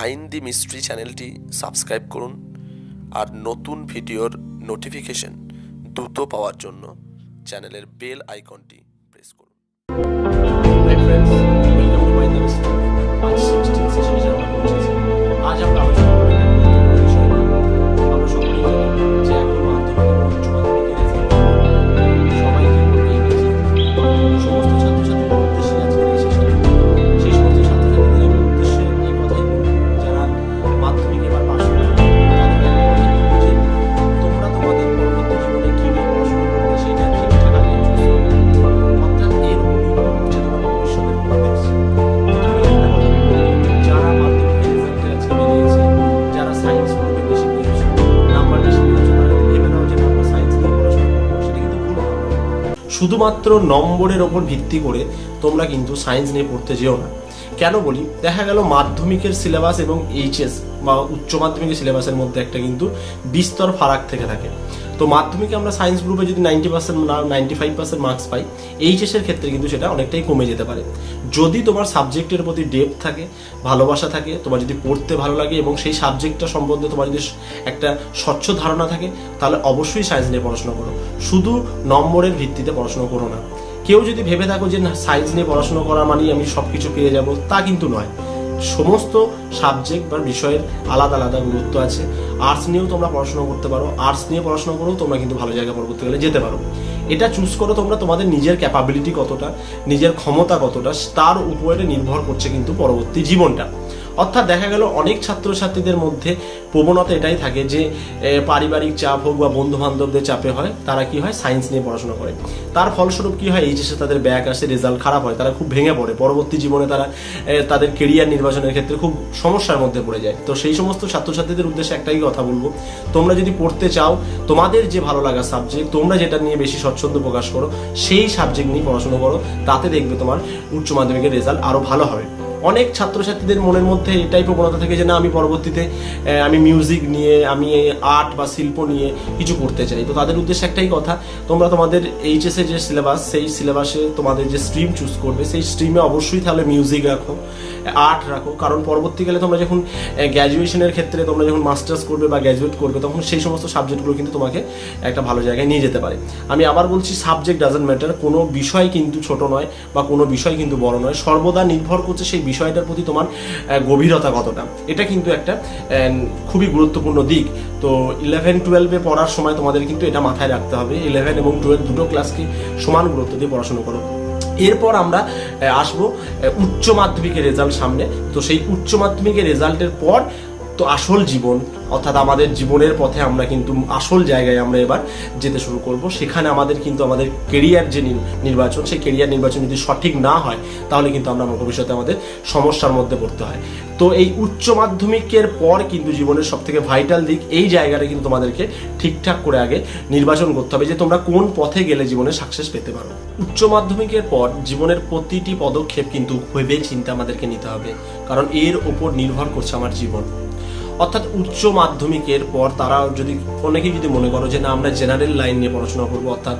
Mind দি mystery চ্যানেলটি subscribe করুন আর নতুন ভিডিওর নোটিফিকেশন দ্রুত পাওয়ার জন্য চ্যানেলের বেল আইকনটি প্রেস করুন। Hi friends, welcome to my Namaste. आज 16 সেশনে আমরা পৌঁছেছি। আজ আমরা আলোচনা করব একটা গুরুত্বপূর্ণ বিষয় নিয়ে। আমরা সকলেই জানি যে এখন মাধ্যমিক এবং উচ্চ মাধ্যমিকের রেজাল্ট সবাই কি করবে এই রেজাল্ট। সমস্ত ছাত্রছাত্রীদের উদ্দেশ্যে আজকের এই সেশন। সেই সমস্ত ছাত্রছাত্রীদের আমি উদ্দেশ্যে এই কথাই বলবো যারা মাধ্যমিক এবার পাশ করবে তাদের একটা কথাই বলবো যে তোমরা তোমাদের পরবর্তী জীবনে কি নিয়ে পড়াশোনা করবে সেটা ঠিকঠাক আগে চুজ করবে। অর্থাৎ এর উপর নির্ভর করছে তোমার ভবিষ্যতের পরিবেশ। তুমি একটা কথা বলবো, যারা মাধ্যমিকের রেজাল্টে আজকে বেরিয়েছে, যারা সায়েন্স গ্রুপে বেশি পেয়েছো, নাম্বার বেশি পেয়েছো, তারা যদি ভেবে নাও যে আমরা সায়েন্স নিয়ে পড়াশোনা করবো, সেটা কিন্তু ভুল ভাবনা। শুধুমাত্র নম্বরের ওপর ভিত্তি করে তোমরা কিন্তু সায়েন্স নিয়ে পড়তে যেও না। কেন বলি, দেখা গেল মাধ্যমিকের সিলেবাস এবং এইচএস বা উচ্চ মাধ্যমিকের সিলেবাসের মধ্যে একটা কিন্তু বিস্তর ফারাক থেকে থাকে। তো মাধ্যমিকে আমরা সায়েন্স গ্রুপে যদি 90% না 95% মার্কস পাই, এইচএসের ক্ষেত্রে কিন্তু সেটা অনেকটাই কমে যেতে পারে। যদি তোমার সাবজেক্টের প্রতি ডেপথ থাকে, ভালোবাসা থাকে, তোমার যদি পড়তে ভালো লাগে এবং সেই সাবজেক্টটা সম্বন্ধে তোমার যদি একটা স্বচ্ছ ধারণা থাকে, তাহলে অবশ্যই সায়েন্স নিয়ে পড়াশোনা করো। শুধু নম্বরের ভিত্তিতে পড়াশোনা করো না। কেউ যদি ভেবে থাকো যে সায়েন্স নিয়ে পড়াশোনা করা মানেই আমি সব কিছু পেয়ে যাব, তা কিন্তু নয়। সমস্ত সাবজেক্ট বা বিষয়ের আলাদা আলাদা গুরুত্ব আছে। আর্টস নিয়েও তোমরা পড়াশোনা করতে পারো, আর্টস নিয়ে পড়াশোনা করেও তোমরা কিন্তু ভালো জায়গায় পরবর্তীকালে যেতে পারো। এটা চুজ করো তোমরা তোমাদের নিজের ক্যাপাবিলিটি কতটা, নিজের ক্ষমতা কতটা, তার উপরে নির্ভর করছে কিন্তু পরবর্তী জীবনটা। অর্থাৎ দেখা গেল অনেক ছাত্রছাত্রীদের মধ্যে প্রবণতা এটাই থাকে যে পারিবারিক চাপ হোক বা বন্ধু বান্ধবদের চাপে হয় তারা কি হয় সায়েন্স নিয়ে পড়াশোনা করে। তার ফলস্বরূপ কি হয়, এইচএসে তাদের ব্যাক আসে, রেজাল্ট খারাপ হয়, তারা খুব ভেঙে পড়ে, পরবর্তী জীবনে তারা তাদের কেরিয়ার নির্বাচনের ক্ষেত্রে খুব সমস্যার মধ্যে পড়ে যায়। তো সেই সমস্ত ছাত্রছাত্রীদের উদ্দেশ্যে একটাই কথা বলবো, তোমরা যদি পড়তে চাও, তোমাদের যে ভালো লাগা সাবজেক্ট, তোমরা যেটা নিয়ে বেশি স্বচ্ছন্দ প্রকাশ করো, সেই সাবজেক্ট নিয়ে পড়াশোনা করো। তাতে দেখবে তোমার উচ্চ মাধ্যমিকের রেজাল্ট আরও ভালো হবে। অনেক ছাত্রছাত্রীদের মনের মধ্যে এটাই প্রবণতা থাকে যে না, আমি পরবর্তীতে আমি মিউজিক নিয়ে, আমি আর্ট বা শিল্প নিয়ে কিছু করতে চাই। তো তাদের উদ্দেশ্যে একটাই কথা, তোমরা তোমাদের এইচএসে যে সিলেবাস, সেই সিলেবাসে তোমাদের যে স্ট্রিম চুজ করবে, সেই স্ট্রিমে অবশ্যই তাহলে মিউজিক রাখো, আর্ট রাখো। কারণ পরবর্তীকালে তোমরা যখন গ্র্যাজুয়েশনের ক্ষেত্রে তোমরা যখন মাস্টার্স করবে বা গ্র্যাজুয়েট করবে, তখন সেই সমস্ত সাবজেক্টগুলো কিন্তু তোমাকে একটা ভালো জায়গায় নিয়ে যেতে পারে। আমি আবার বলছি, সাবজেক্ট ডাজন্ট ম্যাটার। কোনো বিষয় কিন্তু ছোট নয় বা কোনো বিষয় কিন্তু বড় নয়, সর্বদা নির্ভর করছে সেই বিষয়টার প্রতি তোমার গভীরতা কতটা। এটা কিন্তু একটা খুবই গুরুত্বপূর্ণ দিক। তো 11-12 পড়ার সময় তোমাদের কিন্তু এটা মাথায় রাখতে হবে, 11 এবং 12 দুটো ক্লাসকে সমান গুরুত্ব দিয়ে পড়াশোনা করো। এরপর আমরা আসবো উচ্চ মাধ্যমিকের রেজাল্ট সামনে। তো সেই উচ্চ মাধ্যমিকের রেজাল্টের পর তো আসল জীবন, অর্থাৎ আমাদের জীবনের পথে আমরা কিন্তু আসল জায়গায় আমরা এবার যেতে শুরু করব। সেখানে আমাদের কিন্তু আমাদের কেরিয়ার যে নির্বাচন, সেই কেরিয়ার নির্বাচন যদি সঠিক না হয়, তাহলে কিন্তু আমরা ভবিষ্যতে আমাদের সমস্যার মধ্যে পড়তে হয়। তো এই উচ্চ মাধ্যমিকের পর কিন্তু জীবনের সব থেকে ভাইটাল দিক, এই জায়গাটা কিন্তু তোমাদেরকে ঠিকঠাক করে আগে নির্বাচন করতে হবে যে তোমরা কোন পথে গেলে জীবনে সাকসেস পেতে পারো। উচ্চ মাধ্যমিকের পর জীবনের প্রতিটি পদক্ষেপ কিন্তু ভেবে চিন্তা আমাদেরকে নিতে হবে, কারণ এর ওপর নির্ভর করছে আমার জীবন। অর্থাৎ উচ্চ মাধ্যমিকের পর তারা যদি, অনেকেই যদি মনে করো যে না আমরা জেনারেল লাইন নিয়ে পড়াশোনা করবো, অর্থাৎ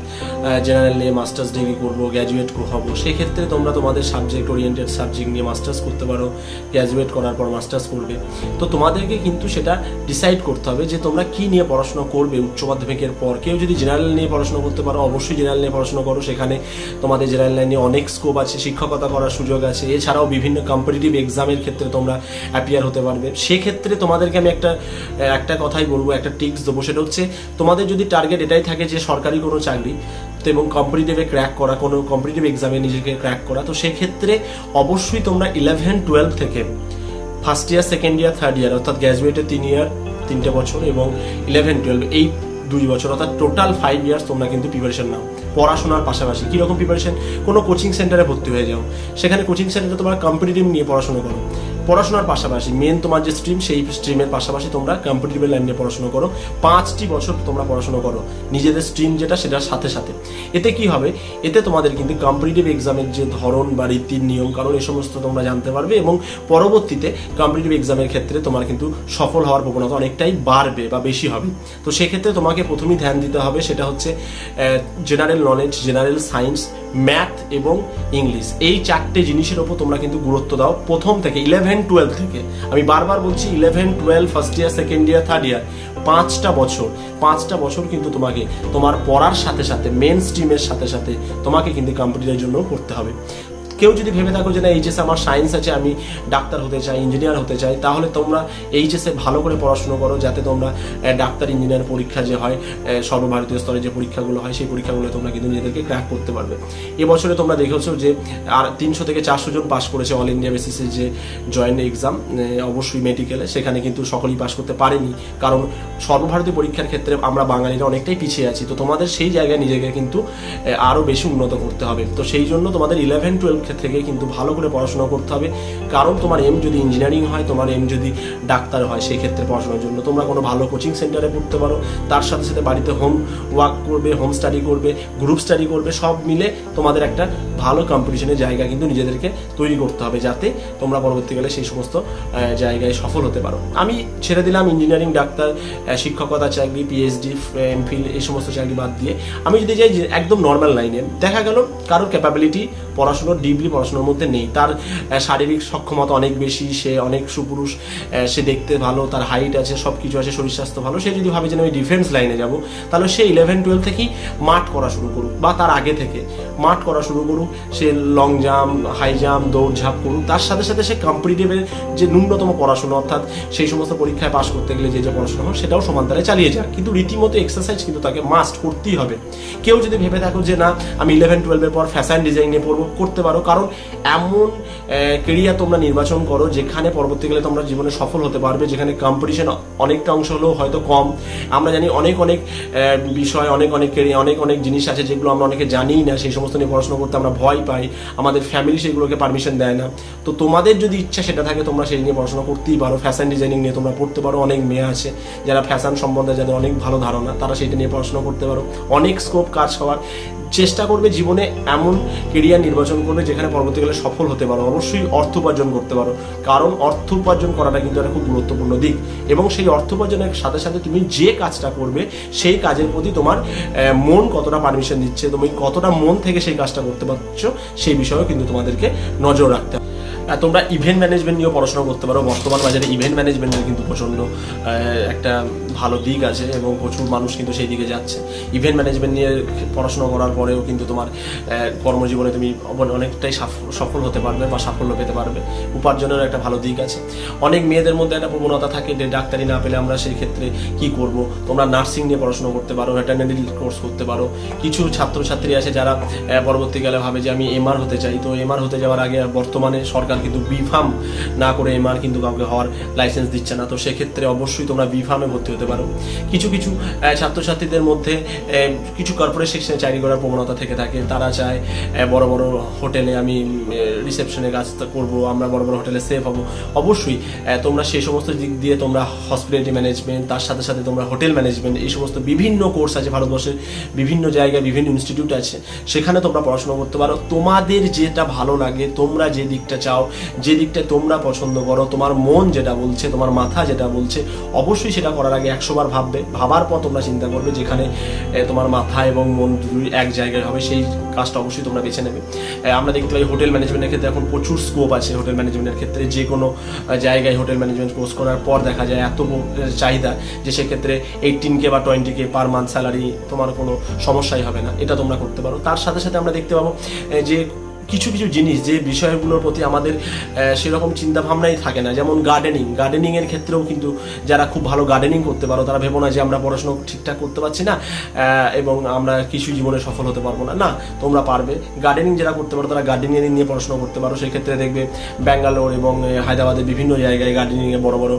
জেনারেল নিয়ে মাস্টার্স ডিগ্রি করবো, গ্র্যাজুয়েট হবো, সেক্ষেত্রে তোমরা তোমাদের সাবজেক্ট ওরিয়েন্টেড সাবজেক্ট নিয়ে মাস্টার্স করতে পারো, গ্র্যাজুয়েট করার পর মাস্টার্স করবে। তো তোমাদেরকে কিন্তু সেটা ডিসাইড করতে হবে যে তোমরা কি নিয়ে পড়াশোনা করবে উচ্চ মাধ্যমিকের পর। কেউ যদি জেনারেল নিয়ে পড়াশোনা করতে পারো, অবশ্যই জেনারেল নিয়ে পড়াশোনা করো। সেখানে তোমাদের জেনারেল লাইনে অনেক স্কোপ আছে, শিক্ষকতা করার সুযোগ আছে। এছাড়াও বিভিন্ন কম্পিটিটিভ এক্সামের ক্ষেত্রে তোমরা অ্যাপিয়ার হতে পারবে। সেক্ষেত্রে তোমাদেরকে আমি একটা কথাই বলবো, একটা টিপস দেবো, সেটা হচ্ছে তোমাদের যদি টার্গেট এটাই থাকে যে সরকারি কোনো চাকরি তো এবং কম্পিটিটিভে ক্র্যাক করা, কোনো কম্পিটিটিভ এক্সামে নিজেকে ক্র্যাক করা, তো সেক্ষেত্রে অবশ্যই তোমরা 11-12 থেকে first year, second year, third year, অর্থাৎ গ্র্যাজুয়েটে 3 ইয়ার 3টে বছর এবং 11-12 এই 2 বছর, অর্থাৎ টোটাল 5 ইয়ার্স তোমরা কিন্তু প্রিপারেশন নাও পড়াশোনার পাশাপাশি। কীরকম প্রিপারেশন? কোনো কোচিং সেন্টারে ভর্তি হয়ে যাও, সেখানে কোচিং সেন্টারে তোমরা কম্পিটিটিভ নিয়ে পড়াশোনা করো। পড়াশোনার পাশাপাশি মেন তোমার যে স্ট্রিম, সেই স্ট্রিমের পাশাপাশি তোমরা কম্পিটিটিভ লাইন নিয়ে পড়াশোনা করো। 5টি বছর তোমরা পড়াশোনা করো নিজেদের স্ট্রিম যেটা, সেটার সাথে সাথে। এতে কি হবে, এতে তোমাদের কিন্তু কম্পিটিটিভ এক্সামের যে ধরন বা রীতির নিয়ম কারণ এই সমস্ত তোমরা জানতে পারবে এবং পরবর্তীতে কম্পিটিটিভ এক্সামের ক্ষেত্রে তোমার কিন্তু সফল হওয়ার প্রবণতা অনেকটাই বাড়বে বা বেশি হবে। তো সেক্ষেত্রে তোমাকে প্রথমেই ধ্যান দিতে হবে, সেটা হচ্ছে general knowledge, general science, math এবং ইংলিশ। এই 4টে জিনিসের ওপর তোমরা কিন্তু গুরুত্ব দাও প্রথম থেকে। 11 11-12 থেকে, আমি বারবার বলছি 11-12 first year, second year, third year, 5টা বছর কিন্তু তোমাকে তোমার পড়ার সাথে সাথে মেন স্ট্রিমের সাথে সাথে তোমাকে কিন্তু কম্পিটিটিভের জন্য করতে হবে। কেউ যদি ভেবে থাকো যে না এইচএসে আমার সায়েন্স আছে, আমি ডাক্তার হতে চাই, ইঞ্জিনিয়ার হতে চাই, তাহলে তোমরা এইচএসে ভালো করে পড়াশুনো করো, যাতে তোমরা ডাক্তার ইঞ্জিনিয়ার পরীক্ষা যে হয় সর্বভারতীয় স্তরে যে পরীক্ষাগুলো হয় সেই পরীক্ষাগুলো তোমরা কিন্তু নিজেদেরকে ক্র্যাক করতে পারবে। এবছরে তোমরা দেখেছো যে আর 300 থেকে 400 জন পাস করেছে অল ইন্ডিয়া বেসিসে যে জয়েন্ট এক্সাম, অবশ্যই মেডিকেলে, সেখানে কিন্তু সকলেই পাস করতে পারেনি, কারণ সর্বভারতীয় পরীক্ষার ক্ষেত্রে আমরা বাঙালিরা অনেকটাই পিছিয়ে আছি। তো তোমাদের সেই জায়গায় নিজেকে কিন্তু আরও বেশি উন্নত করতে হবে। তো সেই জন্য তোমাদের 11-12 থেকে কিন্তু ভালো করে পড়াশোনা করতে হবে, কারণ তোমার এম যদি ইঞ্জিনিয়ারিং হয়, তোমার এম যদি ডাক্তার হয়, সেই ক্ষেত্রে পড়াশোনার জন্য তোমরা কোনো ভালো কোচিং সেন্টারে পড়তে পারো, তার সাথে সাথে বাড়িতে হোম ওয়ার্ক করবে, হোম স্টাডি করবে, গ্রুপ স্টাডি করবে, সব মিলে তোমাদের একটা ভালো কম্পিটিশনের জায়গা কিন্তু নিজেদেরকে তৈরি করতে হবে, যাতে তোমরা পরবর্তীকালে সেই সমস্ত জায়গায় সফল হতে পারো। আমি ছেড়ে দিলাম ইঞ্জিনিয়ারিং, ডাক্তার, শিক্ষকতা চাকরি, পিএইচডি, এমফিল, এই সমস্ত চাকরি বাদ দিয়ে আমি যদি যাই একদম নর্মাল লাইনে, দেখা গেল কারোর ক্যাপাবিলিটি পড়াশোনার ডিপলি পড়াশোনার মধ্যে নেই, তার শারীরিক সক্ষমতা অনেক বেশি, সে অনেক সুপুরুষ, সে দেখতে ভালো, তার হাইট আছে, সব কিছু আছে, শরীর স্বাস্থ্য ভালো, সে যদি ভাবে যে আমি ডিফেন্স লাইনে যাব, তাহলে সে 11-12 থেকেই মাঠ করা শুরু করুক, বা তার আগে থেকে মাঠ করা শুরু করুক, সে লং জাম্প, হাই জাম্প, দৌড়ঝাঁপ করুক, তার সাথে সাথে সে কম্পিটিটিভের যে ন্যূনতম পড়াশোনা, অর্থাৎ সেই সমস্ত পরীক্ষায় পাশ করতে গেলে যে পড়াশোনা হয় সেটাও সমান্তরালে চালিয়ে যাক, কিন্তু রীতিমতো এক্সারসাইজ কিন্তু তাকে মাস্ট করতেই হবে। কেউ যদি ভেবে থাকো যে না আমি 11-12 পর ফ্যাশন ডিজাইন নিয়ে পড়বো, করতে পারো, কারণ এমন কেরিয়ার তোমরা নির্বাচন করো যেখানে পরবর্তীকালে তোমরা জীবনে সফল হতে পারবে, যেখানে কম্পিটিশন অনেকটা অংশ হলেও হয়তো কম। আমরা জানি অনেক বিষয়, অনেক জিনিস আছে যেগুলো আমরা অনেকে জানিই না, সেই সমস্ত নিয়ে পড়াশোনা করতে আমরা ভয় পাই, আমাদের ফ্যামিলি সেগুলোকে পারমিশন দেয় না। তো তোমাদের যদি ইচ্ছা সেটা থাকে, তোমরা সেই নিয়ে পড়াশোনা করতেই পারো, ফ্যাশন ডিজাইনিং নিয়ে তোমরা পড়তে পারো, অনেক মেয়ে আছে যারা ফ্যাশন সম্বন্ধে যাদের অনেক ভালো ধারণা, তারা সেইটা নিয়ে পড়াশোনা করতে পারো, অনেক স্কোপ কাজ হওয়ার চেষ্টা করবে, জীবনে এমন কেরিয়ার নির্বাচন করবে যেখানে পরবর্তীকালে সফল হতে পারো, অবশ্যই অর্থ উপার্জন করতে পারো, কারণ অর্থ উপার্জন করাটা কিন্তু একটা খুব গুরুত্বপূর্ণ দিক, এবং সেই অর্থ উপার্জনের সাথে সাথে তুমি যে কাজটা করবে সেই কাজের প্রতি তোমার মন কতটা পারমিশন দিচ্ছে, তুমি কতটা মন থেকে সেই কাজটা করতে পারছো, সেই বিষয়েও কিন্তু তোমাদেরকে নজর রাখতে হবে। তোমরা ইভেন্ট ম্যানেজমেন্ট নিয়েও পড়াশোনা করতে পারো। বর্তমান বাজারে ইভেন্ট ম্যানেজমেন্টের কিন্তু প্রচণ্ড একটা ভালো দিক আছে এবং প্রচুর মানুষ কিন্তু সেই দিকে যাচ্ছে। ইভেন্ট ম্যানেজমেন্ট নিয়ে পড়াশোনা করার পরেও কিন্তু তোমার কর্মজীবনে তুমি অনেকটাই সফল হতে পারবে বা সাফল্য পেতে পারবে, উপার্জনের একটা ভালো দিক আছে। অনেক মেয়েদের মধ্যে একটা প্রবণতা থাকে যে ডাক্তারি না পেলে আমরা সেই ক্ষেত্রে কি করব, তোমরা নার্সিং নিয়ে পড়াশোনা করতে পারো, ভেটেরিনারি কোর্স করতে পারো। কিছু ছাত্রছাত্রী আছে যারা পরবর্তীকালে ভাবে যে আমি এমআর হতে চাই, তো এমআর হতে যাওয়ার আগে বর্তমানে সরকার কিন্তু বিফার্ম না করে এমআর কিন্তু কাউকে হওয়ার লাইসেন্স দিচ্ছে না, তো সেক্ষেত্রে অবশ্যই তোমরা বিফার্মে ভর্তি হতে পারো। কিছু ছাত্রছাত্রীদের মধ্যে কিছু কর্পোরেট সেকশনে চাকরি করার প্রবণতা থেকে থাকে, তারা চায় বড় বড় হোটেলে আমি রিসেপশনে কাজ করব, আমরা বড় বড় হোটেলে সেফ হবো। অবশ্যই তোমরা সেই সমস্ত দিক দিয়ে তোমরা হসপিটালিটি ম্যানেজমেন্ট, তার সাথে সাথে তোমরা হোটেল ম্যানেজমেন্ট, এই সমস্ত বিভিন্ন কোর্স আছে ভারতবর্ষের বিভিন্ন জায়গায়, বিভিন্ন ইনস্টিটিউট আছে, সেখানে তোমরা পড়াশোনা করতে পারো। তোমাদের যেটা ভালো লাগে, তোমরা যে দিকটা চাও, যে দিকটা তোমরা পছন্দ করো, তোমার মন যেটা বলছে, তোমার মাথা যেটা বলছে, অবশ্যই সেটা করার আগে 100 বার ভাববে। ভাবার পর তোমরা চিন্তা করবে যেখানে তোমার মাথা এবং মন দুই এক জায়গায় হবে, সেই কাজটা অবশ্যই তোমরা বেছে নেবে। আমরা দেখতে পাই হোটেল ম্যানেজমেন্টের ক্ষেত্রে এখন প্রচুর স্কোপ আছে। হোটেল ম্যানেজমেন্টের ক্ষেত্রে যে কোনো জায়গায় হোটেল ম্যানেজমেন্ট কোর্স করার পর দেখা যায় এত চাহিদা যে সেক্ষেত্রে 18K বা 20K পার মান্থ স্যালারি, তোমার কোনো সমস্যাই হবে না, এটা তোমরা করতে পারো। তার সাথে সাথে আমরা দেখতে পাবো যে কিছু জিনিস, যে বিষয়গুলোর প্রতি আমাদের সেরকম চিন্তাভাবনাই থাকে না, যেমন গার্ডেনিংয়ের ক্ষেত্রেও কিন্তু যারা খুব ভালো গার্ডেনিং করতে পারো, তারা ভেবো না যে আমরা পড়াশোনা ঠিকঠাক করতে পারছি না এবং আমরা কিছু জীবনে সফল হতে পারবো না। না, তোমরা পারবে। গার্ডেনিং যারা করতে পারো তারা গার্ডেনিং নিয়ে পড়াশোনা করতে পারো। সেই ক্ষেত্রে দেখবে ব্যাঙ্গালোর এবং হায়দ্রাবাদের বিভিন্ন জায়গায় গার্ডেনিংয়ের বড় বড়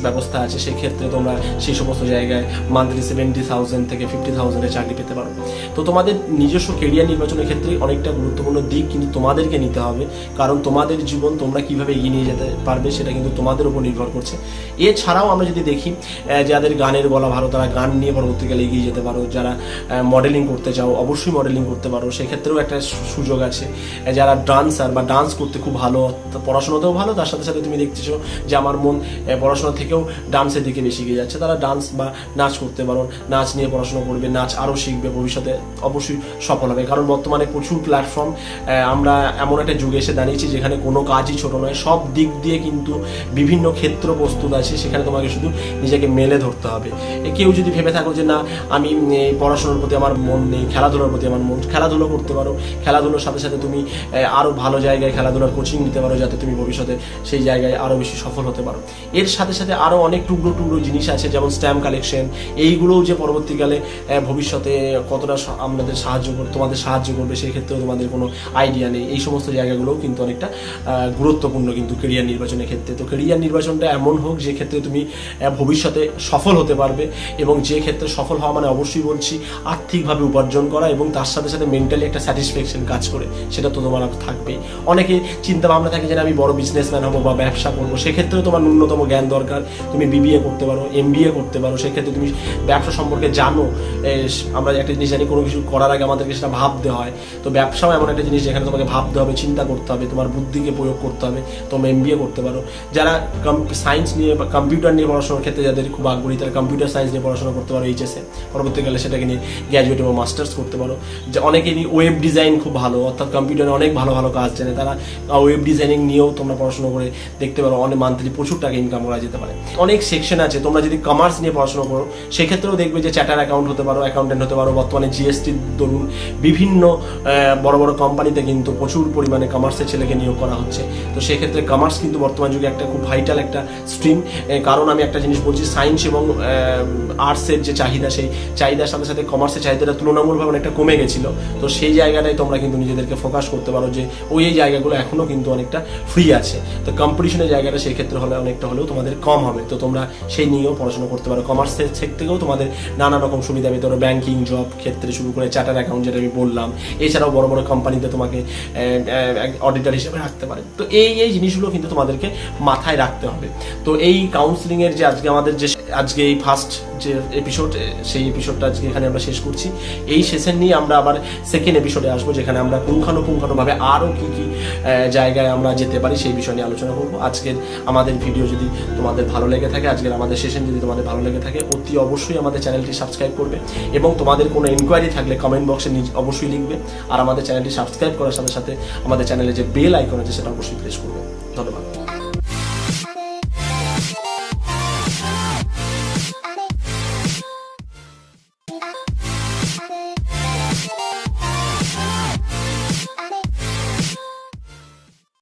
ব্যবস্থা আছে, সেই ক্ষেত্রে তোমরা সেই সমস্ত জায়গায় মান্থলি 70,000 থেকে 50,000-এর চাকরি পেতে পারো। তো তোমাদের নিজস্ব কেরিয়ার নির্বাচনের ক্ষেত্রে অনেকটা গুরুত্বপূর্ণ দিক কিন্তু তোমাদেরকে নিতে হবে, কারণ তোমাদের জীবন তোমরা কিভাবে এগিয়ে নিয়ে যেতে পারবে সেটা কিন্তু তোমাদের উপর নির্ভর করছে। এছাড়াও আমরা যদি দেখি যাদের গানের গলা ভালো, তারা গান নিয়ে পরবর্তীকালে এগিয়ে যেতে পারো। যারা মডেলিং করতে চাও, অবশ্যই মডেলিং করতে পারো, সেক্ষেত্রেও একটা সুযোগ আছে। যারা ডান্সার বা ডান্স করতে খুব ভালো, পড়াশোনাতেও ভালো, তার সাথে সাথে তুমি দেখতেছো যে আমার মন পড়াশোনা থেকেও ডান্সের দিকে বেশি এগিয়ে যাচ্ছে, তারা ডান্স বা নাচ করতে পারো, নাচ নিয়ে পড়াশোনা করবে, নাচ আরও শিখবে, ভবিষ্যতে অবশ্যই সফল হবে। কারণ বর্তমানে প্রচুর প্ল্যাটফর্ম আমরা এমন একটা যুগে এসে দাঁড়িয়েছি যেখানে কোনো কাজই ছোট নয়, সব দিক দিয়ে কিন্তু বিভিন্ন ক্ষেত্র প্রস্তুত আছে, সেখানে তোমাকে শুধু নিজেকে মেলে ধরতে হবে। কেউ যদি ভেবে থাকো যে না আমি এই পড়াশোনার প্রতি আমার মন নেই, খেলাধুলার প্রতি আমার মন, খেলাধুলো করতে পারো, খেলাধুলোর সাথে সাথে তুমি আরও ভালো জায়গায় খেলাধুলার কোচিং নিতে পারো যাতে তুমি ভবিষ্যতে সেই জায়গায় আরও বেশি সফল হতে পারো। এর সাথে সাথে আরও অনেক টুকরো টুকরো জিনিস আছে, যেমন স্ট্যাম্প কালেকশন, এইগুলোও যে পরবর্তীকালে ভবিষ্যতে কতটা আমাদের তোমাদের সাহায্য করবে সেই ক্ষেত্রেও তোমাদের কোনো আইডিয়া নেই। এই সমস্ত জায়গাগুলোও কিন্তু অনেকটা গুরুত্বপূর্ণ কিন্তু কেরিয়ার নির্বাচনের ক্ষেত্রে। তো কেরিয়ার নির্বাচনটা এমন হোক যে ক্ষেত্রে তুমি ভবিষ্যতে সফল হতে পারবে, এবং যে ক্ষেত্রে সফল হওয়া মানে অবশ্যই বলছি আর্থিকভাবে উপার্জন করা, এবং তার সাথে সাথে মেন্টালি একটা স্যাটিসফ্যাকশন কাজ করে, সেটা তো তোমার থাকবেই। অনেকে চিন্তা ভাবনা থাকে যে আমি বড় বিজনেসম্যান হবো বা ব্যবসা করবো, সেক্ষেত্রেও তোমার ন্যূনতম জ্ঞান দরকার। তুমি বিবিএ করতে পারো, এমবিএ করতে পারো, সেক্ষেত্রে তুমি ব্যবসা সম্পর্কে জানো। আমরা একটা জিনিস জানি, কোনো কিছু করার আগে আমাদেরকে সেটা ভাবতে হয়। তো ব্যবসাও এমন একটা জিনিস যেখানে তোমাকে ভাবতে হবে, চিন্তা করতে হবে, তোমার বুদ্ধিকে প্রয়োগ করতে হবে। তোমরা এমবিএ করতে পারো। যারা সায়েন্স নিয়ে বা কম্পিউটার নিয়ে পড়াশোনার ক্ষেত্রে যাদের খুব আগ্রহী, তারা কম্পিউটার সায়েন্স নিয়ে পড়াশোনা করতে পারো এইচএসে, পরবর্তীকালে সেটাকে নিয়ে গ্র্যাজুয়েট এবং মাস্টার্স করতে পারো। যে অনেকেরই ওয়েব ডিজাইন খুব ভালো, অর্থাৎ কম্পিউটারে অনেক ভালো ভালো কাজ জানে, তারা ওয়েব ডিজাইনিং নিয়েও তোমরা পড়াশোনা করে দেখতে পারো, অনেক মান্থলি প্রচুর টাকা ইনকাম করা যেতে পারে। অনেক সেকশন আছে। তোমরা যদি কমার্স নিয়ে পড়াশোনা করো সেক্ষেত্রেও দেখবে যে চার্টার অ্যাকাউন্ট হতে পারো, অ্যাকাউন্টেন্ট হতে পারো। বর্তমানে জিএসটি দরুন বিভিন্ন বড় বড় কোম্পানিতে কিন্তু প্রচুর পরিমাণে কমার্সের ছেলেকে নিয়োগ করা হচ্ছে। তো সেক্ষেত্রে কমার্স কিন্তু বর্তমান যুগে একটা খুব ভাইটাল একটা স্ট্রিম। কারণ আমি একটা জিনিস বলছি, সায়েন্স এবং আর্টসের যে চাহিদা, সেই চাহিদার সাথে সাথে কমার্সের চাহিদাটা তুলনামূলকভাবে অনেকটা কমে গেছিলো। তো সেই জায়গাটায় তোমরা কিন্তু নিজেদেরকে ফোকাস করতে পারো যে এই জায়গাগুলো এখনও কিন্তু অনেকটা ফ্রি আছে। তো কম্পিটিশনের জায়গাটা সেই ক্ষেত্রে হলে অনেকটা হলেও তোমাদের কম হবে। তো তোমরা সেই নিয়েও পড়াশোনা করতে পারো। কমার্সের থেকেও তোমাদের নানা রকম সুবিধা পেতে পারো, ব্যাংকিং জব ক্ষেত্রে শুরু করে চার্টার অ্যাকাউন্ট যেটা আমি বললাম, এছাড়াও বড় বড় কোম্পানিতে তোমাকে অডিটর হিসেবে রাখতে পারে। তো এই জিনিসগুলো কিন্তু তোমাদেরকে মাথায় রাখতে হবে। তো এই কাউন্সিলিংয়ের যে আজকে এই ফার্স্ট যে এপিসোড, সেই এপিসোডটা আজকে এখানে আমরা শেষ করছি। এই সেশন নিয়ে আমরা আবার সেকেন্ড এপিসোডে আসবো, যেখানে আমরা পুঙ্খানুপুঙ্খানুভাবে আরও কী কী জায়গায় আমরা যেতে পারি সেই বিষয় নিয়ে আলোচনা করবো। আজকের আমাদের ভিডিও যদি তোমাদের ভালো লেগে থাকে, আজকের আমাদের সেশন যদি তোমাদের ভালো লেগে থাকে, অতি অবশ্যই আমাদের চ্যানেলটি সাবস্ক্রাইব করবে, এবং তোমাদের কোনো ইনকোয়ারি থাকলে কমেন্ট বক্সে অবশ্যই লিখবে। আর আমাদের চ্যানেলটি সাবস্ক্রাইব করার সাথে সাথে আমাদের চ্যানেলে যে বেল আইকন আছে সেটা অবশ্যই প্রেস করবে। ধন্যবাদ।